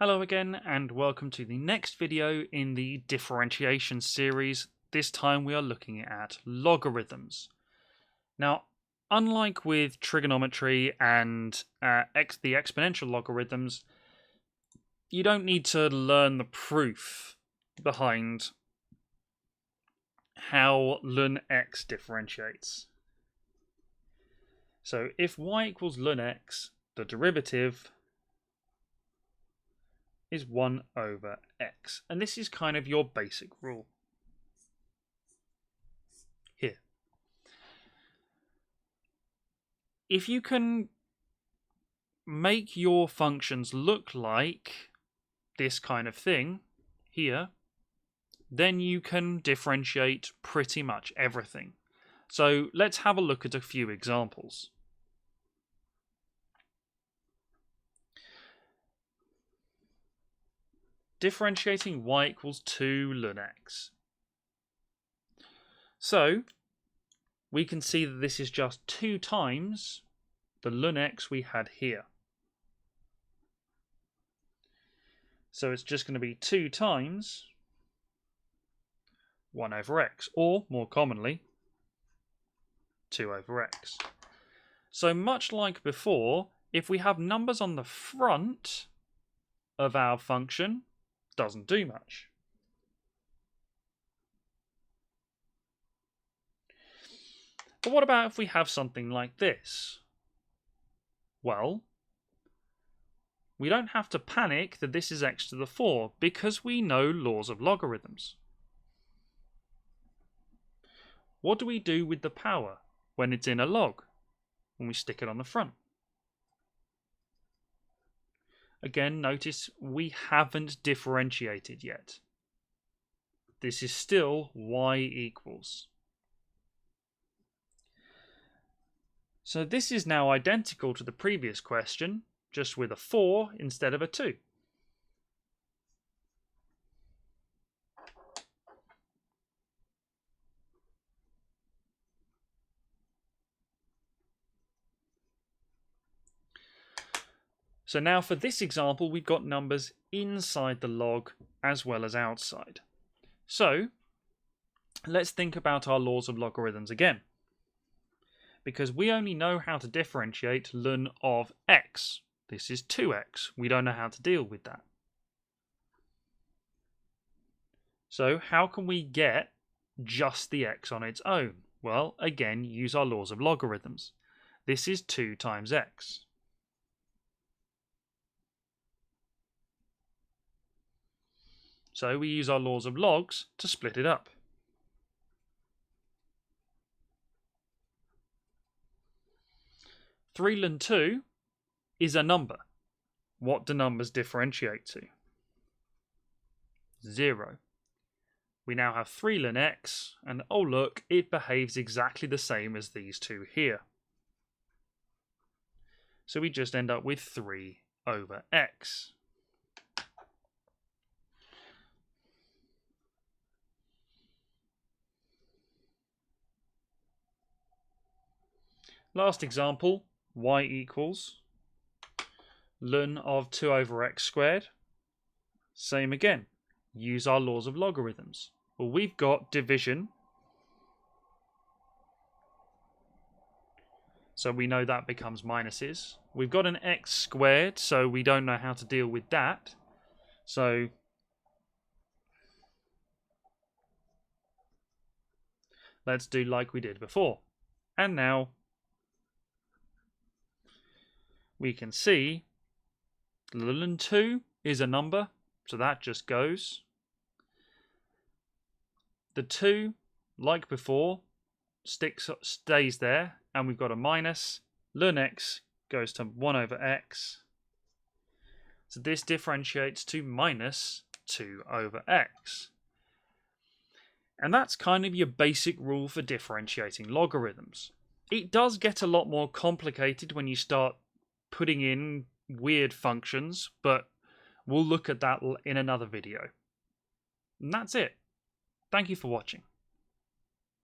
Hello again and welcome to the next video in the differentiation series. This time we are looking at logarithms. Now, unlike with trigonometry and the exponential logarithms, you don't need to learn the proof behind how ln x differentiates. So if y equals ln x, the derivative is 1 over x. And this is kind of your basic rule. Here. If you can make your functions look like this kind of thing here, then you can differentiate pretty much everything. So let's have a look at a few examples. Differentiating y equals 2 ln x. So we can see that this is just 2 times the ln x we had here. So it's just going to be 2 times 1 over x, or more commonly, 2 over x. So much like before, if we have numbers on the front of our function, doesn't do much. But what about if we have something like this? Well, we don't have to panic that this is x to the 4 because we know laws of logarithms. What do we do with the power when it's in a log, when we stick it on the front? Again, notice we haven't differentiated yet. This is still y equals. So this is now identical to the previous question, just with a 4 instead of a 2. So now for this example, we've got numbers inside the log as well as outside. So let's think about our laws of logarithms again. Because we only know how to differentiate ln of x. This is 2x. We don't know how to deal with that. So how can we get just the x on its own? Well, again, use our laws of logarithms. This is 2 times x. So we use our laws of logs to split it up. Three ln 2 is a number. What do numbers differentiate to? 0. We now have 3 ln x, and oh look, it behaves exactly the same as these two here. So we just end up with 3 over x. Last example, y equals ln of 2 over x squared. Same again, use our laws of logarithms. Well, we've got division, so we know that becomes minuses. We've got an x squared, so we don't know how to deal with that. So let's do like we did before. And now we can see ln 2 is a number, so that just goes. The 2, like before, stays there, and we've got a minus. Ln x goes to 1 over x. So this differentiates to minus 2 over x. And that's kind of your basic rule for differentiating logarithms. It does get a lot more complicated when you start putting in weird functions, but we'll look at that in another video. And that's it. Thank you for watching.